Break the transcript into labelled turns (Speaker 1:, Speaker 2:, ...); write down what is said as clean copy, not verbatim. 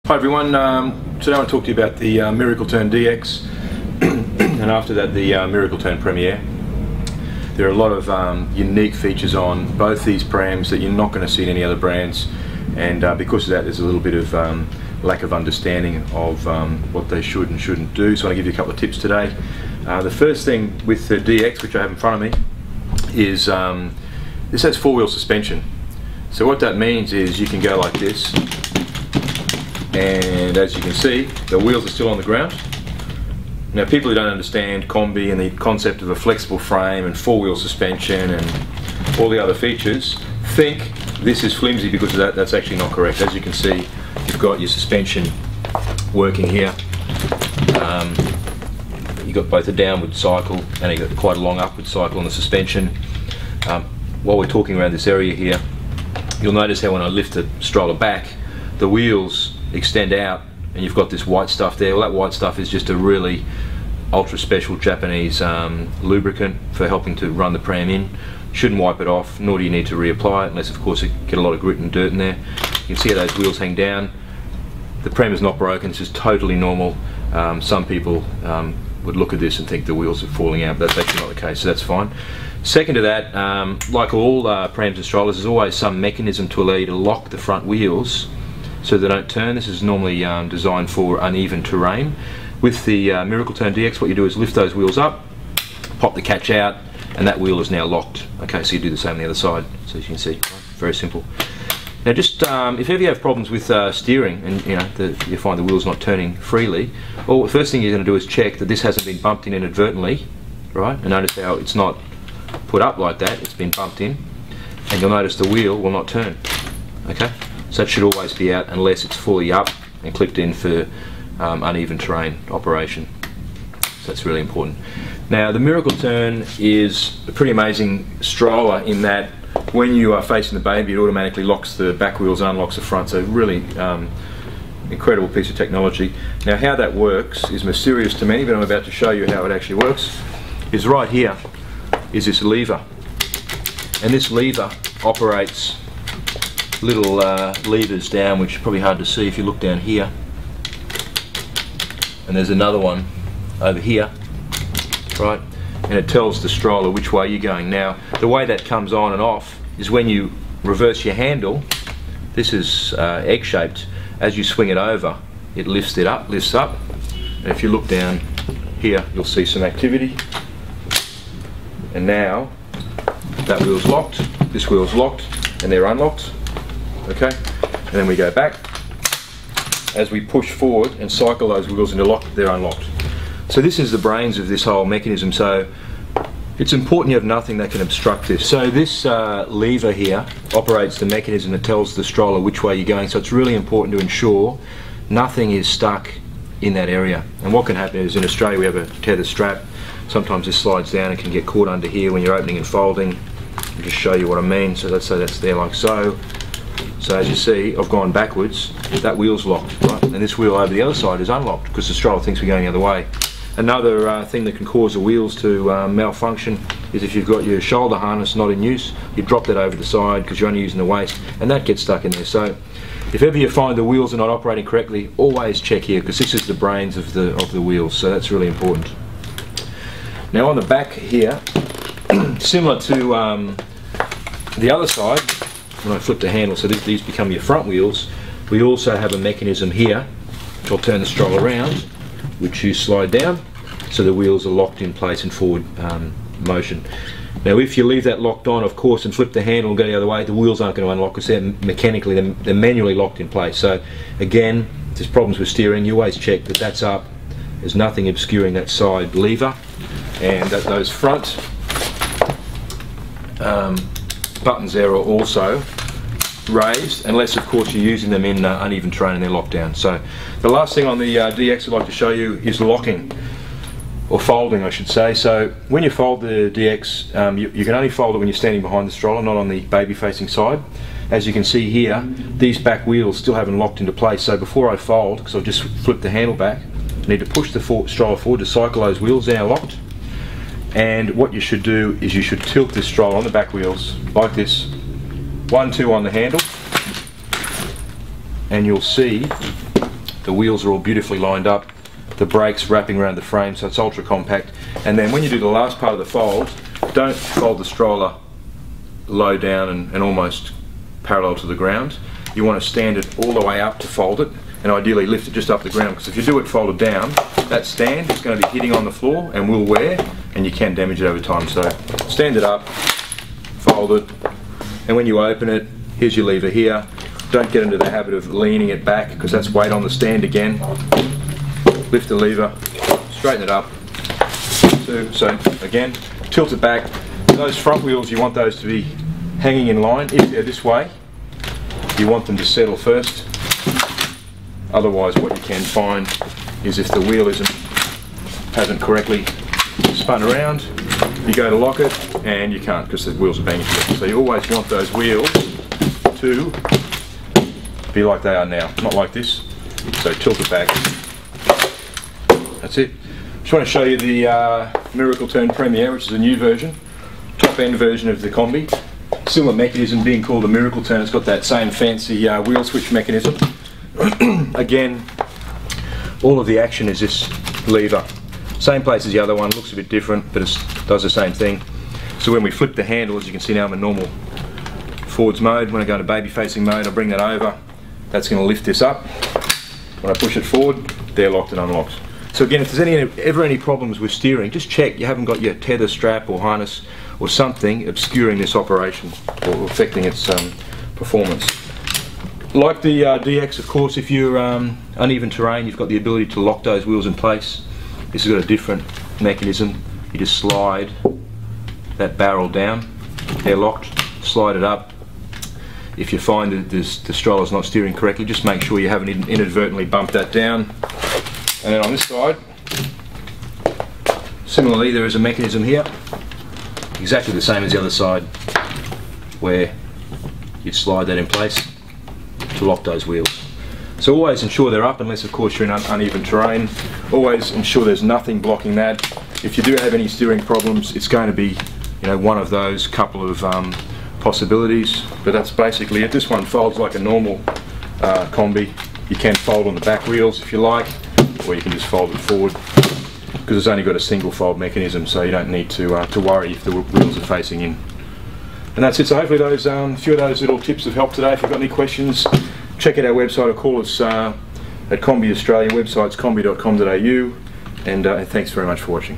Speaker 1: Hi everyone, today I want to talk to you about the Miracle Turn DX and after that the Miracle Turn Premier. There are a lot of unique features on both these prams that you're not going to see in any other brands, and because of that there's a little bit of lack of understanding of what they should and shouldn't do. So I want to give you a couple of tips today. The first thing with the DX, which I have in front of me, is this has four-wheel suspension. So what that means is you can go like this, and as you can see the wheels are still on the ground. Now people who don't understand Combi and the concept of a flexible frame and four-wheel suspension and all the other features think this is flimsy because of that. That's actually not correct. As you can see, you've got your suspension working here. You've got both a downward cycle and you've got quite a long upward cycle on the suspension. While we're talking around this area here, you'll notice how when I lift the stroller back, the wheels extend out and you've got this white stuff there. Well, that white stuff is just a really ultra special Japanese lubricant for helping to run the pram in. Shouldn't wipe it off, nor do you need to reapply it, unless of course you get a lot of grit and dirt in there. You can see how those wheels hang down. The pram is not broken, this is totally normal. Some people would look at this and think the wheels are falling out, but that's actually not the case, so that's fine. Second to that, like all prams and strollers, there's always some mechanism to allow you to lock the front wheels so they don't turn. This is normally designed for uneven terrain. With the Miracle Turn DX, what you do is lift those wheels up, pop the catch out, and that wheel is now locked. Okay, so you do the same on the other side, so as you can see, very simple. Now just, if ever you have problems with steering and you find the wheel's not turning freely, well, the first thing you're going to do is check that this hasn't been bumped in inadvertently, right? And notice how it's not put up like that, it's been bumped in, and you'll notice the wheel will not turn. Okay, so that should always be out unless it's fully up and clipped in for uneven terrain operation. So that's really important. Now the Miracle Turn is a pretty amazing stroller in that when you are facing the baby, it automatically locks the back wheels and unlocks the front. So really incredible piece of technology. Now how that works is mysterious to many, but I'm about to show you how it actually works. Is right here is this lever, and this lever operates little levers down, which is probably hard to see if you look down here, and there's another one over here, right, and it tells the stroller which way you're going. Now the way that comes on and off is when you reverse your handle. This is egg shaped. As you swing it over, it lifts up, and if you look down here you'll see some activity, and now that wheel's locked, this wheel's locked, and they're unlocked. Okay, and then we go back. As we push forward and cycle those wheels into lock, they're unlocked. So this is the brains of this whole mechanism. So it's important you have nothing that can obstruct this. So this lever here operates the mechanism that tells the stroller which way you're going. So it's really important to ensure nothing is stuck in that area. And what can happen is in Australia we have a tether strap. Sometimes this slides down and can get caught under here when you're opening and folding. I'll just show you what I mean. So let's say that's there like so. So as you see, I've gone backwards, that wheel's locked, right? And this wheel over the other side is unlocked because the stroller thinks we're going the other way. Another thing that can cause the wheels to malfunction is if you've got your shoulder harness not in use, you drop that over the side because you're only using the waist, and that gets stuck in there. So if ever you find the wheels are not operating correctly, always check here because this is the brains of the wheels, so that's really important. Now on the back here, similar to the other side, when I flip the handle, so these become your front wheels, we also have a mechanism here, which I'll turn the stroller around, which you slide down, so the wheels are locked in place in forward motion. Now if you leave that locked on, of course, and flip the handle and go the other way, the wheels aren't going to unlock because they're mechanically, they're manually locked in place. So again, if there's problems with steering, you always check that that's up, there's nothing obscuring that side lever, and that those front buttons there are also raised, unless of course you're using them in uneven terrain and they're locked down. So the last thing on the DX I'd like to show you is locking, or folding I should say. So when you fold the DX, you can only fold it when you're standing behind the stroller, not on the baby facing side. As you can see here, these back wheels still haven't locked into place, so before I fold, because I've just flipped the handle back, I need to push the stroller forward to cycle those wheels. They're now locked. And what you should do is you should tilt this stroller on the back wheels like this, 1, 2 on the handle, and you'll see The wheels are all beautifully lined up. The brakes wrapping around the frame, so it's ultra compact. And then when you do the last part of the fold, don't fold the stroller low down and almost parallel to the ground. You want to stand it all the way up to fold it, and ideally lift it just up the ground, because if you do it folded down, that stand is going to be hitting on the floor and will wear, and you can damage it over time. So stand it up, fold it, and when you open it, here's your lever here. Don't get into the habit of leaning it back, because that's weight on the stand again. Lift the lever, straighten it up. So again, tilt it back. Those front wheels, you want those to be hanging in line. If they're this way, you want them to settle first. Otherwise, what you can find is if the wheel hasn't correctly spun around, you go to lock it and you can't, because the wheels are banging together. So you always want those wheels to be like they are now, not like this. So tilt it back. That's it. Just want to show you the Miracle Turn Premier, which is a new version, top end version of the Combi. Similar mechanism, being called a Miracle Turn. It's got that same fancy wheel switch mechanism. Again, all of the action is this lever. Same place as the other one, looks a bit different, but it does the same thing. So when we flip the handle, as you can see now I'm in normal forwards mode. When I go into baby facing mode, I bring that over. That's going to lift this up. When I push it forward, they're locked and unlocked. So again, if there's ever any problems with steering, just check you haven't got your tether strap or harness or something obscuring this operation or affecting its performance. Like the DX, of course, if you're uneven terrain, you've got the ability to lock those wheels in place. This has got a different mechanism. You just slide that barrel down, they're locked, slide it up. If you find that the stroller's not steering correctly, just make sure you haven't inadvertently bumped that down. And then on this side, similarly, there is a mechanism here, exactly the same as the other side, where you'd slide that in place to lock those wheels. So always ensure they're up, unless of course you're in uneven terrain. Always ensure there's nothing blocking that. If you do have any steering problems, it's going to be, one of those couple of possibilities, but that's basically it. This one folds like a normal Combi. You can fold on the back wheels if you like, or you can just fold it forward, because it's only got a single fold mechanism, so you don't need to worry if the wheels are facing in. And that's it. So hopefully those few of those little tips have helped today. If you've got any questions, check out our website or call us at Combi Australia. Website's combi.com.au, and thanks very much for watching.